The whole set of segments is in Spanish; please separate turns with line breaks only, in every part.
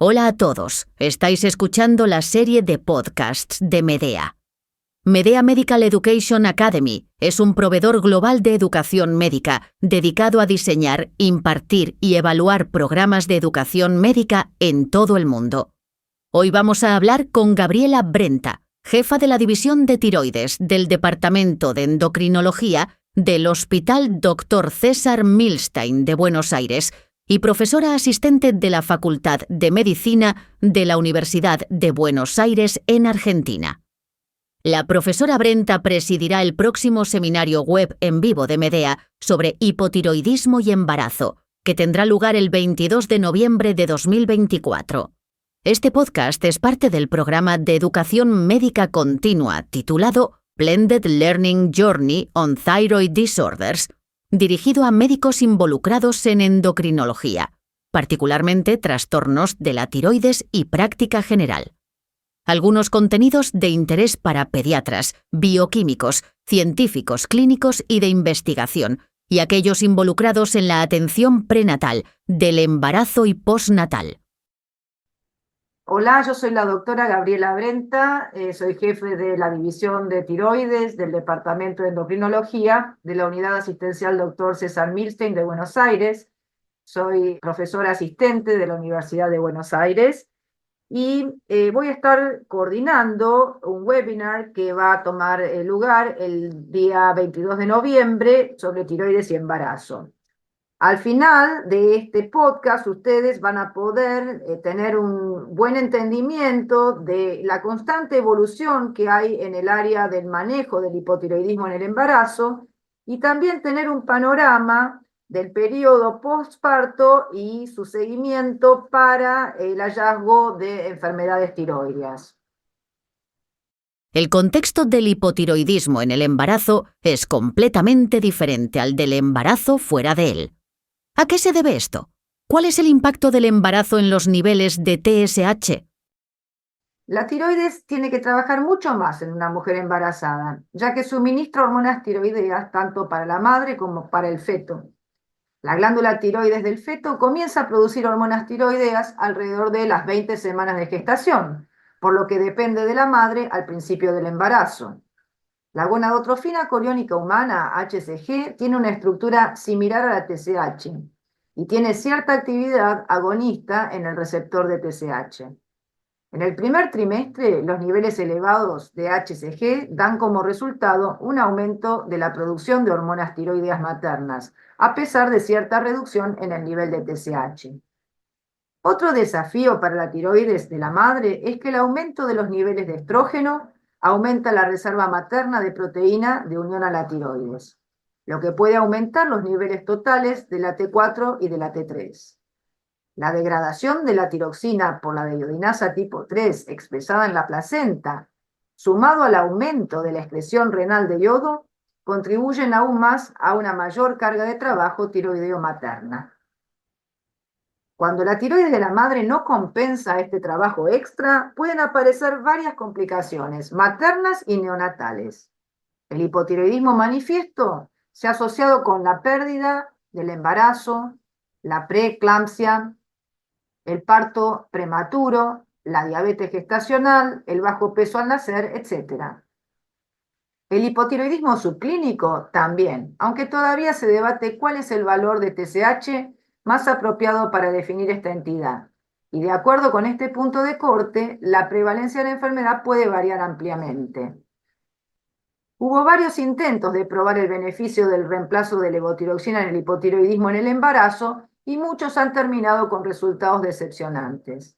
Hola a todos, estáis escuchando la serie de podcasts de Medea. Medea Medical Education Academy es un proveedor global de educación médica dedicado a diseñar, impartir y evaluar programas de educación médica en todo el mundo. Hoy vamos a hablar con Gabriela Brenta, jefa de la División de Tiroides del Departamento de Endocrinología del Hospital Dr. César Milstein de Buenos Aires y profesora asistente de la Facultad de Medicina de la Universidad de Buenos Aires en Argentina. La profesora Brenta presidirá el próximo seminario web en vivo de Medea sobre hipotiroidismo y embarazo, que tendrá lugar el 22 de noviembre de 2024. Este podcast es parte del programa de educación médica continua titulado Blended Learning Journey on Thyroid Disorders, dirigido a médicos involucrados en endocrinología, particularmente trastornos de la tiroides y práctica general. Algunos contenidos de interés para pediatras, bioquímicos, científicos clínicos y de investigación, y aquellos involucrados en la atención prenatal, del embarazo y postnatal.
Hola, yo soy la doctora Gabriela Brenta, soy jefe de la División de Tiroides del Departamento de Endocrinología de la Unidad Asistencial Dr. César Milstein de Buenos Aires. Soy profesora asistente de la Universidad de Buenos Aires y voy a estar coordinando un webinar que va a tomar lugar el día 22 de noviembre sobre tiroides y embarazo. Al final de este podcast, ustedes van a poder tener un buen entendimiento de la constante evolución que hay en el área del manejo del hipotiroidismo en el embarazo y también tener un panorama del periodo postparto y su seguimiento para el hallazgo de enfermedades tiroideas.
El contexto del hipotiroidismo en el embarazo es completamente diferente al del embarazo fuera de él. ¿A qué se debe esto? ¿Cuál es el impacto del embarazo en los niveles de TSH?
La tiroides tiene que trabajar mucho más en una mujer embarazada, ya que suministra hormonas tiroideas tanto para la madre como para el feto. La glándula tiroides del feto comienza a producir hormonas tiroideas alrededor de las 20 semanas de gestación, por lo que depende de la madre al principio del embarazo. La gonadotrofina coriónica humana, HCG, tiene una estructura similar a la TSH y tiene cierta actividad agonista en el receptor de TSH. En el primer trimestre, los niveles elevados de HCG dan como resultado un aumento de la producción de hormonas tiroideas maternas, a pesar de cierta reducción en el nivel de TSH. Otro desafío para la tiroides de la madre es que el aumento de los niveles de estrógeno aumenta la reserva materna de proteína de unión a la tiroides, lo que puede aumentar los niveles totales de la T4 y de la T3. La degradación de la tiroxina por la deiodinasa tipo 3 expresada en la placenta, sumado al aumento de la excreción renal de yodo, contribuyen aún más a una mayor carga de trabajo tiroideo materna. Cuando la tiroides de la madre no compensa este trabajo extra, pueden aparecer varias complicaciones maternas y neonatales. El hipotiroidismo manifiesto se ha asociado con la pérdida del embarazo, la preeclampsia, el parto prematuro, la diabetes gestacional, el bajo peso al nacer, etc. El hipotiroidismo subclínico también, aunque todavía se debate cuál es el valor de TSH más apropiado para definir esta entidad. Y de acuerdo con este punto de corte, la prevalencia de la enfermedad puede variar ampliamente. Hubo varios intentos de probar el beneficio del reemplazo de levotiroxina en el hipotiroidismo en el embarazo y muchos han terminado con resultados decepcionantes.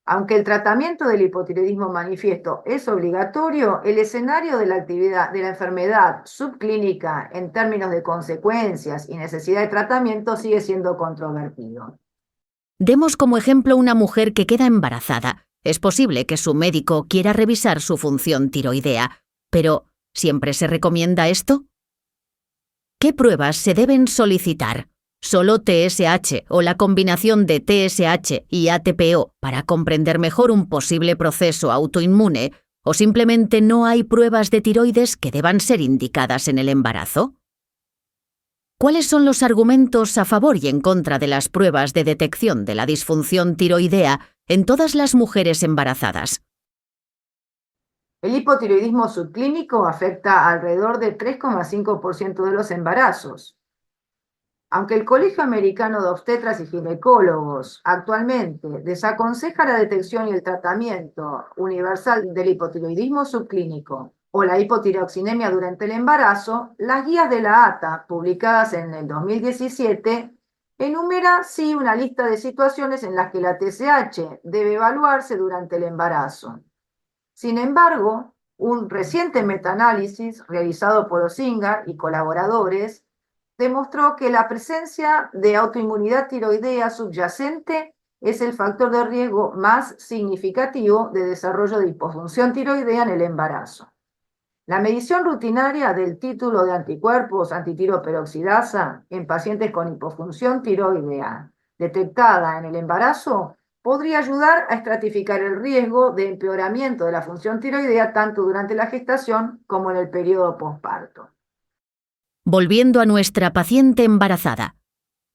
Aunque el tratamiento del hipotiroidismo manifiesto es obligatorio, el escenario de la actividad de la enfermedad subclínica en términos de consecuencias y necesidad de tratamiento sigue siendo controvertido.
Demos como ejemplo una mujer que queda embarazada. Es posible que su médico quiera revisar su función tiroidea, pero ¿siempre se recomienda esto? ¿Qué pruebas se deben solicitar? ¿Solo TSH o la combinación de TSH y ATPO para comprender mejor un posible proceso autoinmune? ¿O simplemente no hay pruebas de tiroides que deban ser indicadas en el embarazo? ¿Cuáles son los argumentos a favor y en contra de las pruebas de detección de la disfunción tiroidea en todas las mujeres embarazadas.
El hipotiroidismo subclínico afecta alrededor del 3,5% de los embarazos. Aunque el Colegio Americano de Obstetras y Ginecólogos actualmente desaconseja la detección y el tratamiento universal del hipotiroidismo subclínico o la hipotiroxinemia durante el embarazo, las guías de la ATA, publicadas en el 2017, enumera sí una lista de situaciones en las que la TSH debe evaluarse durante el embarazo. Sin embargo, un reciente metaanálisis realizado por Osinga y colaboradores demostró que la presencia de autoinmunidad tiroidea subyacente es el factor de riesgo más significativo de desarrollo de hipofunción tiroidea en el embarazo. La medición rutinaria del título de anticuerpos antitiroperoxidasa en pacientes con hipofunción tiroidea detectada en el embarazo podría ayudar a estratificar el riesgo de empeoramiento de la función tiroidea tanto durante la gestación como en el periodo posparto.
Volviendo a nuestra paciente embarazada,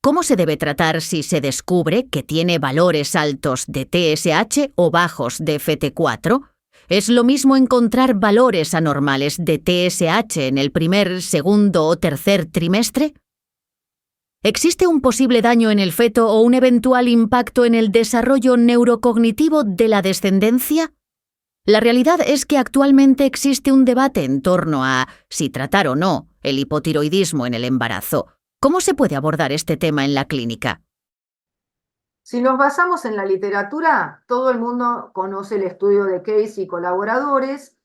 ¿cómo se debe tratar si se descubre que tiene valores altos de TSH o bajos de FT4? ¿Es lo mismo encontrar valores anormales de TSH en el primer, segundo o tercer trimestre? ¿Existe un posible daño en el feto o un eventual impacto en el desarrollo neurocognitivo de la descendencia? La realidad es que actualmente existe un debate en torno a si tratar o no el hipotiroidismo en el embarazo. ¿Cómo se puede abordar este tema en la clínica?
Si nos basamos en la literatura, todo el mundo conoce el estudio de Case y colaboradores,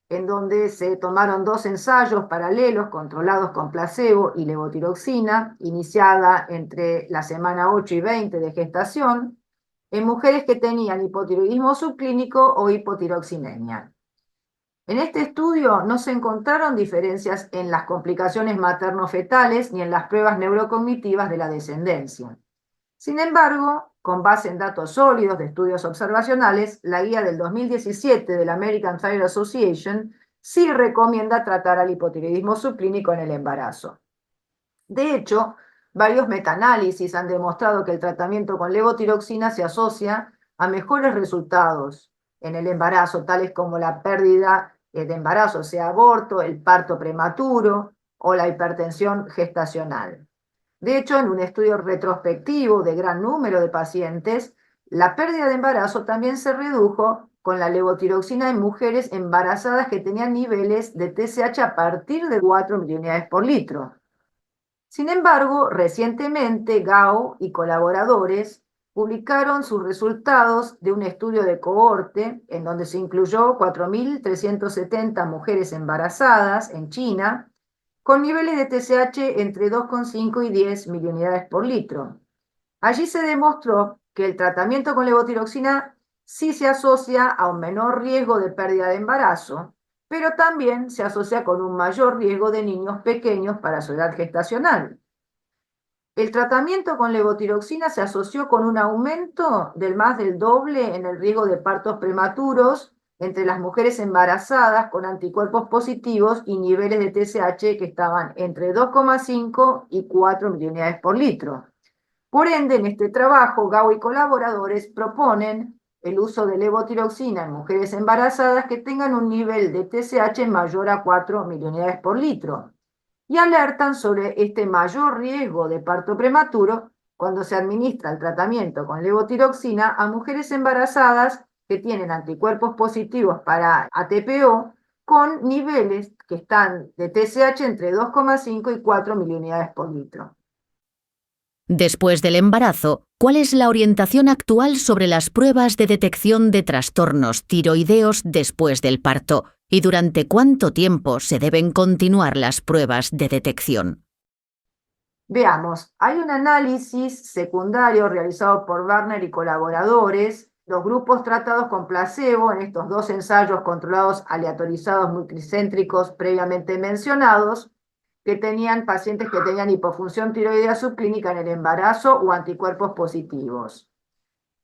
en donde se tomaron 2 ensayos paralelos controlados con placebo y levotiroxina, iniciada entre la semana 8 y 20 de gestación, en mujeres que tenían hipotiroidismo subclínico o hipotiroxinemia. En este estudio no se encontraron diferencias en las complicaciones materno-fetales ni en las pruebas neurocognitivas de la descendencia. Sin embargo, con base en datos sólidos de estudios observacionales, la guía del 2017 de la American Thyroid Association sí recomienda tratar al hipotiroidismo subclínico en el embarazo. De hecho, varios metaanálisis han demostrado que el tratamiento con levotiroxina se asocia a mejores resultados en el embarazo, tales como la pérdida de embarazo, o sea, aborto, el parto prematuro o la hipertensión gestacional. De hecho, en un estudio retrospectivo de gran número de pacientes, la pérdida de embarazo también se redujo con la levotiroxina en mujeres embarazadas que tenían niveles de TSH a partir de 4 miliunidades por litro. Sin embargo, recientemente Gao y colaboradores publicaron sus resultados de un estudio de cohorte en donde se incluyó 4.370 mujeres embarazadas en China con niveles de TSH entre 2,5 y 10 miliunidades por litro. Allí se demostró que el tratamiento con levotiroxina sí se asocia a un menor riesgo de pérdida de embarazo, pero también se asocia con un mayor riesgo de niños pequeños para su edad gestacional. El tratamiento con levotiroxina se asoció con un aumento del más del doble en el riesgo de partos prematuros entre las mujeres embarazadas con anticuerpos positivos y niveles de TSH que estaban entre 2,5 y 4 miliunidades por litro. Por ende, en este trabajo, Gao y colaboradores proponen el uso de levotiroxina en mujeres embarazadas que tengan un nivel de TSH mayor a 4 miliunidades por litro y alertan sobre este mayor riesgo de parto prematuro cuando se administra el tratamiento con levotiroxina a mujeres embarazadas que tienen anticuerpos positivos para ATPO con niveles que están de TSH entre 2,5 y 4 miliunidades por litro.
Después del embarazo, ¿cuál es la orientación actual sobre las pruebas de detección de trastornos tiroideos después del parto? ¿Y durante cuánto tiempo se deben continuar las pruebas de detección?
Veamos, hay un análisis secundario realizado por Warner y colaboradores, los grupos tratados con placebo en estos 2 ensayos controlados aleatorizados multicéntricos previamente mencionados, que tenían pacientes que tenían hipofunción tiroidea subclínica en el embarazo o anticuerpos positivos.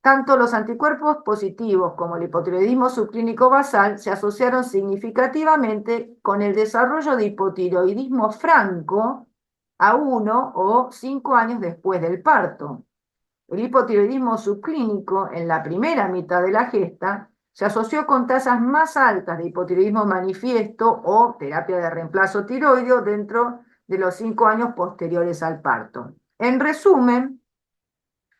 Tanto los anticuerpos positivos como el hipotiroidismo subclínico basal se asociaron significativamente con el desarrollo de hipotiroidismo franco a 1 o 5 años después del parto. El hipotiroidismo subclínico en la primera mitad de la gesta se asoció con tasas más altas de hipotiroidismo manifiesto o terapia de reemplazo tiroideo dentro de los 5 años posteriores al parto. En resumen,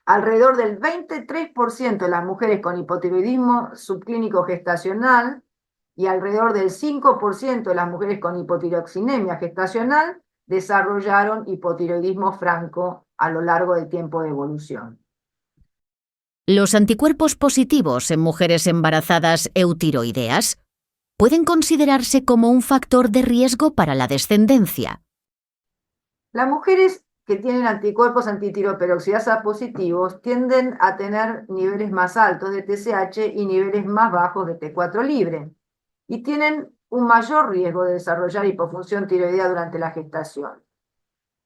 alrededor del 23% de las mujeres con hipotiroidismo subclínico gestacional y alrededor del 5% de las mujeres con hipotiroxinemia gestacional desarrollaron hipotiroidismo franco a lo largo del tiempo de evolución.
¿Los anticuerpos positivos en mujeres embarazadas eutiroideas pueden considerarse como un factor de riesgo para la descendencia?
Las mujeres que tienen anticuerpos antitiroperoxidasa positivos tienden a tener niveles más altos de TSH y niveles más bajos de T4 libre, y tienen un mayor riesgo de desarrollar hipofunción tiroidea durante la gestación.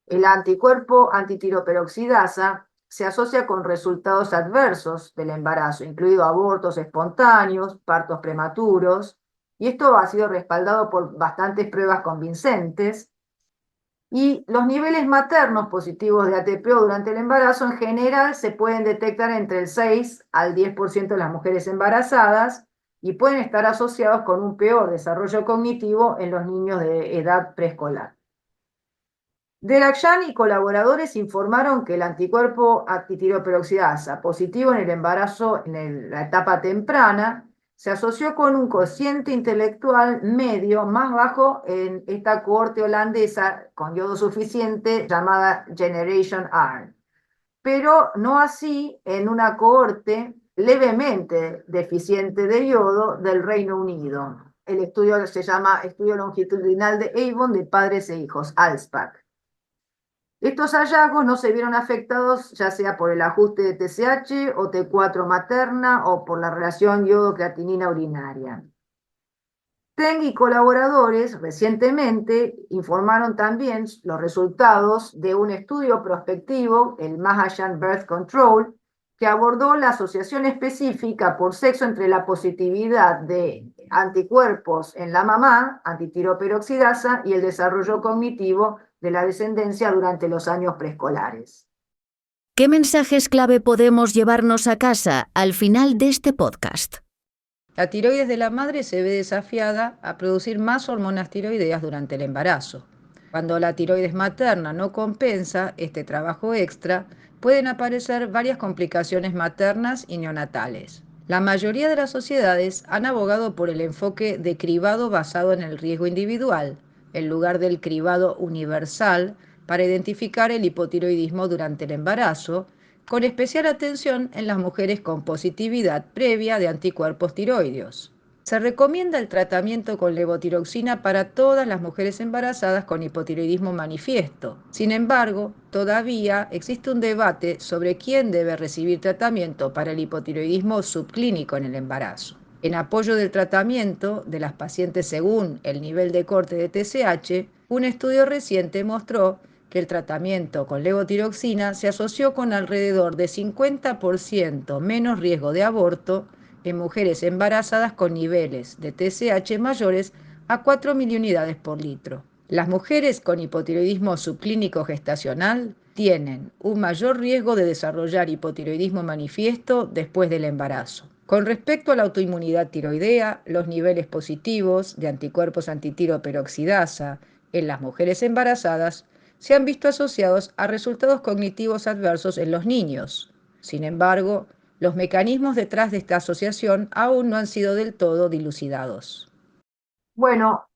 El anticuerpo antitiroperoxidasa se asocia con resultados adversos del embarazo, incluido abortos espontáneos, partos prematuros, y esto ha sido respaldado por bastantes pruebas convincentes. Y los niveles maternos positivos de ATPO durante el embarazo en general se pueden detectar entre el 6 al 10% de las mujeres embarazadas y pueden estar asociados con un peor desarrollo cognitivo en los niños de edad preescolar. Delakshan y colaboradores informaron que el anticuerpo antitiroperoxidasa positivo en el embarazo en la etapa temprana se asoció con un cociente intelectual medio más bajo en esta cohorte holandesa con yodo suficiente llamada Generation R, pero no así en una cohorte levemente deficiente de yodo del Reino Unido. El estudio se llama Estudio Longitudinal de Avon de Padres e Hijos, ALSPAC. Estos hallazgos no se vieron afectados ya sea por el ajuste de TSH o T4 materna o por la relación yodo-creatinina urinaria. Teng y colaboradores recientemente informaron también los resultados de un estudio prospectivo, el Mahajan Birth Control, que abordó la asociación específica por sexo entre la positividad de anticuerpos en la mamá, antitiroperoxidasa, y el desarrollo cognitivo de la descendencia durante los años preescolares.
¿Qué mensajes clave podemos llevarnos a casa al final de este podcast?
La tiroides de la madre se ve desafiada a producir más hormonas tiroideas durante el embarazo. Cuando la tiroides materna no compensa este trabajo extra, pueden aparecer varias complicaciones maternas y neonatales. La mayoría de las sociedades han abogado por el enfoque de cribado basado en el riesgo individual, en lugar del cribado universal, para identificar el hipotiroidismo durante el embarazo, con especial atención en las mujeres con positividad previa de anticuerpos tiroideos. Se recomienda el tratamiento con levotiroxina para todas las mujeres embarazadas con hipotiroidismo manifiesto. Sin embargo, todavía existe un debate sobre quién debe recibir tratamiento para el hipotiroidismo subclínico en el embarazo. En apoyo del tratamiento de las pacientes según el nivel de corte de TSH, un estudio reciente mostró que el tratamiento con levotiroxina se asoció con alrededor de 50% menos riesgo de aborto en mujeres embarazadas con niveles de TSH mayores a 4 miliunidades por litro. Las mujeres con hipotiroidismo subclínico gestacional tienen un mayor riesgo de desarrollar hipotiroidismo manifiesto después del embarazo. Con respecto a la autoinmunidad tiroidea, los niveles positivos de anticuerpos antitiroperoxidasa en las mujeres embarazadas se han visto asociados a resultados cognitivos adversos en los niños. Sin embargo, los mecanismos detrás de esta asociación aún no han sido del todo dilucidados.
Bueno,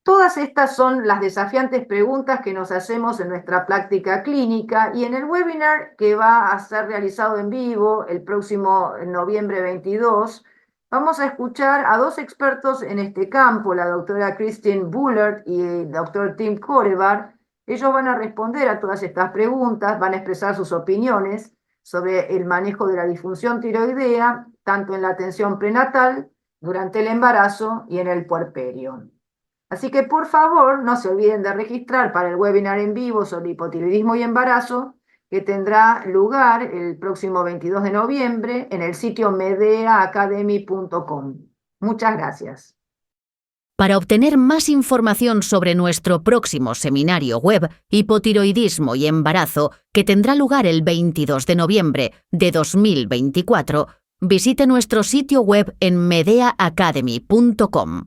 todas estas son las desafiantes preguntas que nos hacemos en nuestra práctica clínica, y en el webinar que va a ser realizado en vivo el próximo noviembre 22, vamos a escuchar a dos expertos en este campo, la doctora Christine Bullard y el doctor Tim Corebar. Ellos van a responder a todas estas preguntas, van a expresar sus opiniones sobre el manejo de la disfunción tiroidea, tanto en la atención prenatal, durante el embarazo y en el puerperio. Así que por favor no se olviden de registrar para el webinar en vivo sobre hipotiroidismo y embarazo, que tendrá lugar el próximo 22 de noviembre en el sitio medeaacademy.com. Muchas gracias.
Para obtener más información sobre nuestro próximo seminario web Hipotiroidismo y embarazo, que tendrá lugar el 22 de noviembre de 2024, visite nuestro sitio web en medeaacademy.com.